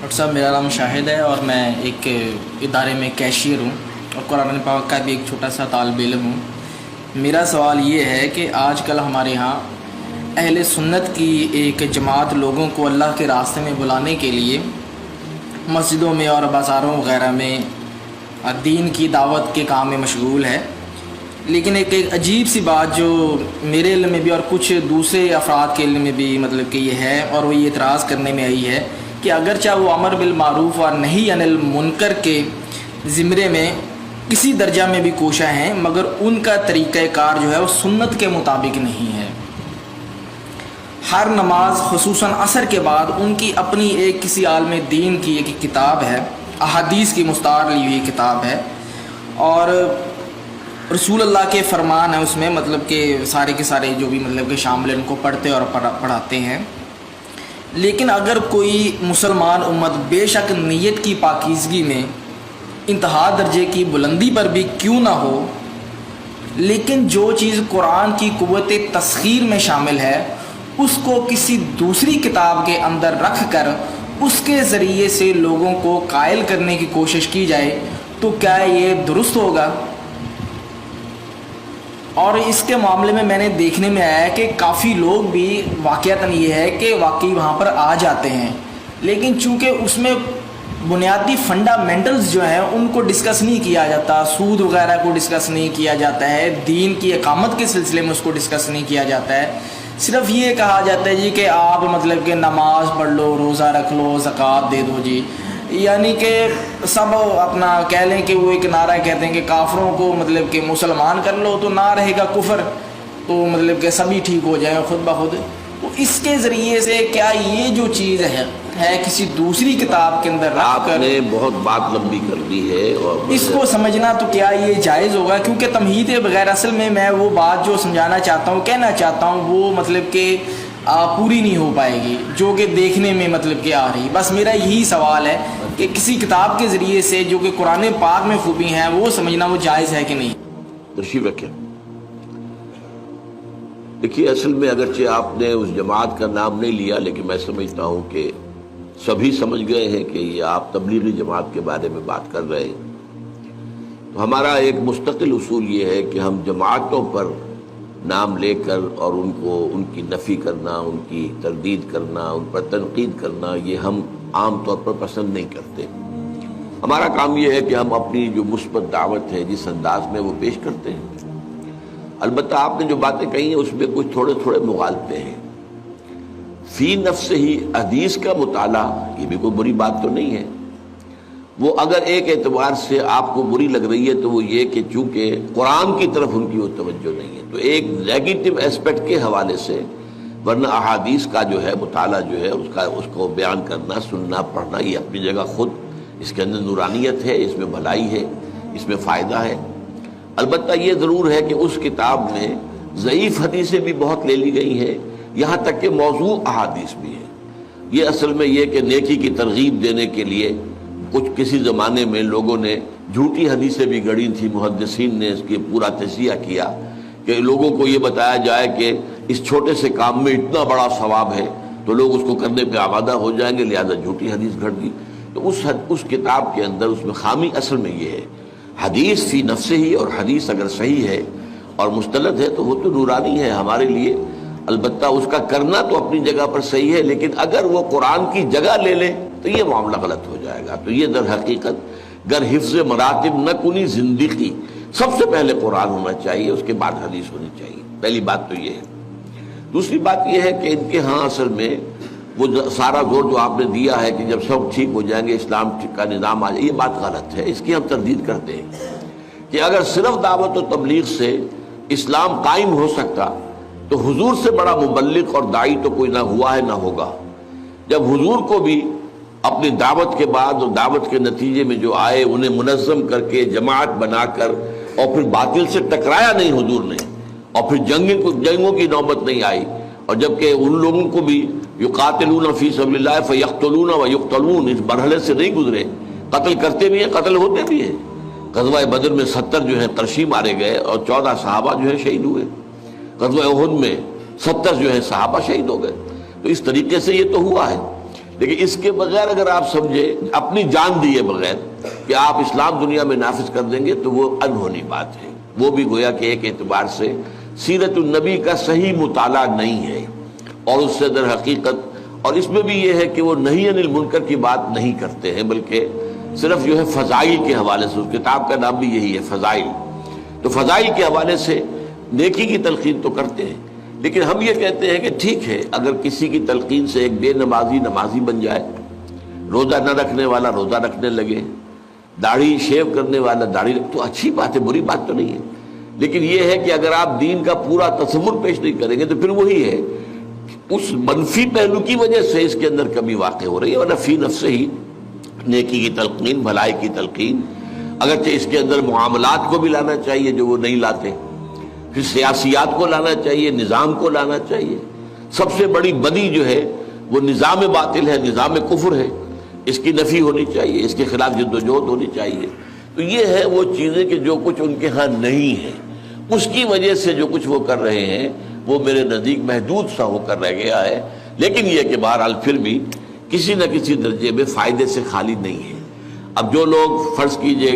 Doctor صاحب، میرا نام شاہد ہے اور میں ایک ادارے میں کیشیئر ہوں اور قرآن پاک کا بھی ایک چھوٹا سا طالب علم ہوں۔ میرا سوال یہ ہے کہ آج کل ہمارے ہاں اہل سنت کی ایک جماعت لوگوں کو اللہ کے راستے میں بلانے کے لیے مسجدوں میں اور بازاروں وغیرہ میں دین کی دعوت کے کام میں مشغول ہے، لیکن ایک عجیب سی بات جو میرے علم میں بھی اور کچھ دوسرے افراد کے علم میں بھی مطلب کہ یہ ہے، اور وہ یہ اعتراض کرنے میں آئی ہے کہ اگرچہ وہ امر بالمعروف اور نہی عن المنکر کے زمرے میں کسی درجہ میں بھی کوشاں ہیں، مگر ان کا طریقہ کار جو ہے وہ سنت کے مطابق نہیں ہے۔ ہر نماز خصوصاً عصر کے بعد ان کی اپنی ایک کسی عالم دین کی ایک کتاب ہے، احادیث کی مستعار لی ہوئی کتاب ہے، اور رسول اللہ کے فرمان ہیں اس میں، مطلب کہ سارے کے سارے جو بھی مطلب کہ شامل ان کو پڑھتے اور پڑھاتے ہیں۔ لیکن اگر کوئی مسلمان امت بے شک نیت کی پاکیزگی میں انتہا درجے کی بلندی پر بھی کیوں نہ ہو، لیکن جو چیز قرآن کی قوت تسخیر میں شامل ہے اس کو کسی دوسری کتاب کے اندر رکھ کر اس کے ذریعے سے لوگوں کو قائل کرنے کی کوشش کی جائے، تو کیا یہ درست ہوگا؟ اور اس کے معاملے میں میں نے دیکھنے میں آیا ہے کہ کافی لوگ بھی واقعتاً یہ ہے کہ واقعی وہاں پر آ جاتے ہیں، لیکن چونکہ اس میں بنیادی فنڈامنٹلز جو ہیں ان کو ڈسکس نہیں کیا جاتا، سود وغیرہ کو ڈسکس نہیں کیا جاتا ہے، دین کی اقامت کے سلسلے میں اس کو ڈسکس نہیں کیا جاتا ہے۔ صرف یہ کہا جاتا ہے جی کہ آپ مطلب کہ نماز پڑھ لو، روزہ رکھ لو، زکوٰۃ دے دو جی، یعنی کہ سب اپنا کہہ لیں کہ وہ ایک نعرہ کہتے ہیں کہ کافروں کو مطلب کہ مسلمان کر لو تو نہ رہے گا کفر، تو مطلب کہ سبھی ٹھیک ہو جائیں خود بخود۔ تو اس کے ذریعے سے کیا یہ جو چیز ہے کسی دوسری کتاب کے اندر رکھ آپ کر نے بہت بات لمبی کر دی ہے، اور اس کو سمجھنا تو کیا یہ جائز ہوگا؟ کیونکہ تمہید بغیر اصل میں وہ بات جو سمجھانا چاہتا ہوں، کہنا چاہتا ہوں، وہ مطلب کہ پوری نہیں ہو پائے گی جو کہ دیکھنے میں مطلب کہ آ رہی۔ بس میرا یہی سوال ہے کہ کسی کتاب کے ذریعے سے جو کہ قرآن پاک میں خوبی ہیں وہ سمجھنا وہ جائز ہے کہ نہیں؟ تشریف رکھیں۔ دیکھیے، اصل میں اگرچہ آپ نے اس جماعت کا نام نہیں لیا، لیکن میں سمجھتا ہوں کہ سبھی سمجھ گئے ہیں کہ یہ آپ تبلیغی جماعت کے بارے میں بات کر رہے ہیں۔ تو ہمارا ایک مستقل اصول یہ ہے کہ ہم جماعتوں پر نام لے کر اور ان کو ان کی نفی کرنا، ان کی تردید کرنا، ان پر تنقید کرنا، یہ ہم عام طور پر پسند نہیں کرتے۔ ہمارا کام یہ ہے کہ ہم اپنی جو مثبت دعوت ہے جس انداز میں وہ پیش کرتے ہیں۔ البتہ آپ نے جو باتیں کہی ہیں اس میں کچھ تھوڑے تھوڑے مغالطے ہیں۔ فی نفس ہی حدیث کا مطالعہ یہ بھی کوئی بری بات تو نہیں ہے۔ وہ اگر ایک اعتبار سے آپ کو بری لگ رہی ہے تو وہ یہ کہ چونکہ قرآن کی طرف ان کی وہ توجہ نہیں ہے، تو ایک نیگیٹو اسپیکٹ کے حوالے سے، ورنہ احادیث کا جو ہے مطالعہ جو ہے اس کو بیان کرنا، سننا، پڑھنا، یہ اپنی جگہ خود اس کے اندر نورانیت ہے، اس میں بھلائی ہے، اس میں فائدہ ہے۔ البتہ یہ ضرور ہے کہ اس کتاب میں ضعیف حدیثیں بھی بہت لے لی گئی ہیں، یہاں تک کہ موضوع احادیث بھی ہے۔ یہ اصل میں یہ کہ نیکی کی ترغیب دینے کے لیے کسی زمانے میں لوگوں نے جھوٹی حدیثیں بھی گڑھی تھیں، محدثین نے اس کی پورا تجزیہ کیا کہ لوگوں کو یہ بتایا جائے کہ اس چھوٹے سے کام میں اتنا بڑا ثواب ہے تو لوگ اس کو کرنے پہ آمادہ ہو جائیں گے، لہذا جھوٹی حدیث گھڑ دی۔ تو اس کتاب کے اندر اس میں خامی اصل میں یہ ہے، حدیث فی نفس ہی، اور حدیث اگر صحیح ہے اور مستند ہے تو وہ تو نورانی ہے ہمارے لیے۔ البتہ اس کا کرنا تو اپنی جگہ پر صحیح ہے، لیکن اگر وہ قرآن کی جگہ لے لے تو یہ معاملہ غلط ہو جائے گا۔ تو یہ در حقیقت گر حفظ مراتب نہ کنی زندگی، سب سے پہلے قرآن ہونا چاہیے، اس کے بعد حدیث ہونی چاہیے۔ پہلی بات تو یہ ہے۔ دوسری بات یہ ہے کہ ان کے ہاں اصل میں وہ سارا زور جو آپ نے دیا ہے کہ جب سب ٹھیک ہو جائیں گے اسلام کا نظام آ جائے، یہ بات غلط ہے۔ اس کی ہم تردید کرتے ہیں کہ اگر صرف دعوت و تبلیغ سے اسلام قائم ہو سکتا تو حضور سے بڑا مبلغ اور داعی تو کوئی نہ ہوا ہے نہ ہوگا۔ جب حضور کو بھی اپنی دعوت کے بعد اور دعوت کے نتیجے میں جو آئے انہیں منظم کر کے جماعت بنا کر اور پھر باطل سے ٹکرایا نہیں حضور نے، اور پھر جنگوں کی نوبت نہیں آئی، اور جبکہ ان لوگوں کو بھی یقاتلون فی سبیل اللہ فیقتلون ویقتلون اس مرحلے سے نہیں گزرے، قتل کرتے بھی ہیں، قتل ہوتے بھی ہیں۔ غزوہ بدر میں 70 جو ہیں قرشی مارے گئے اور 14 صحابہ جو ہیں شہید ہوئے۔ غزوہ احد میں 70 جو ہیں صحابہ شہید ہو گئے۔ تو اس طریقے سے یہ تو ہوا ہے، لیکن اس کے بغیر اگر آپ سمجھیں اپنی جان دیے بغیر کہ آپ اسلام دنیا میں نافذ کر دیں گے تو وہ انہونی بات ہے. وہ بھی گویا کہ ایک اعتبار سے سیرت النبی کا صحیح مطالعہ نہیں ہے، اور اس سے در حقیقت، اور اس میں بھی یہ ہے کہ وہ نہی عن المنکر کی بات نہیں کرتے ہیں، بلکہ صرف جو ہے فضائل کے حوالے سے، اس کتاب کا نام بھی یہی ہے، فضائل. تو فضائل کے حوالے سے نیکی کی تلقین تو کرتے ہیں، لیکن ہم یہ کہتے ہیں کہ ٹھیک ہے اگر کسی کی تلقین سے ایک بے نمازی نمازی بن جائے، روزہ نہ رکھنے والا روزہ رکھنے لگے، داڑھی شیو کرنے والا داڑھی تو اچھی بات ہے، بری بات تو نہیں ہے. لیکن یہ ہے کہ اگر آپ دین کا پورا تصور پیش نہیں کریں گے تو پھر وہی ہے، اس منفی پہلو کی وجہ سے اس کے اندر کمی واقع ہو رہی ہے. ورنہ فی نفس ہی نیکی کی تلقین، بھلائی کی تلقین، اگرچہ اس کے اندر معاملات کو بھی لانا چاہیے جو وہ نہیں لاتے، پھر سیاسیات کو لانا چاہیے، نظام کو لانا چاہیے. سب سے بڑی بدی جو ہے وہ نظام باطل ہے، نظام کفر ہے، اس کی نفی ہونی چاہیے، اس کے خلاف جد و جہد ہونی چاہیے. تو یہ ہے وہ چیزیں کہ جو کچھ ان کے ہاں نہیں ہے، اس کی وجہ سے جو کچھ وہ کر رہے ہیں وہ میرے نزدیک محدود سا ہو کر رہ گیا ہے. لیکن یہ کہ بہرحال پھر بھی کسی نہ کسی درجے میں فائدے سے خالی نہیں ہے. اب جو لوگ فرض کیجئے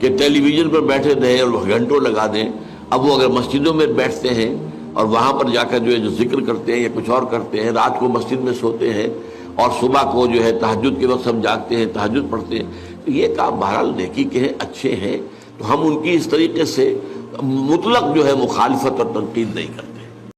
کہ ٹیلی ویژن پر بیٹھے رہے اور گھنٹوں لگا دیں، اب وہ اگر مسجدوں میں بیٹھتے ہیں اور وہاں پر جا کر جو ہے جو ذکر کرتے ہیں یا کچھ اور کرتے ہیں، رات کو مسجد میں سوتے ہیں اور صبح کو جو ہے تہجد کے وقت سب جاگتے ہیں، تہجد پڑھتے ہیں، تو یہ کام بہرحال نیکی کے ہیں، اچھے ہیں. تو ہم ان کی اس طریقے سے مطلق جو ہے مخالفت اور تنقید نہیں کرتے.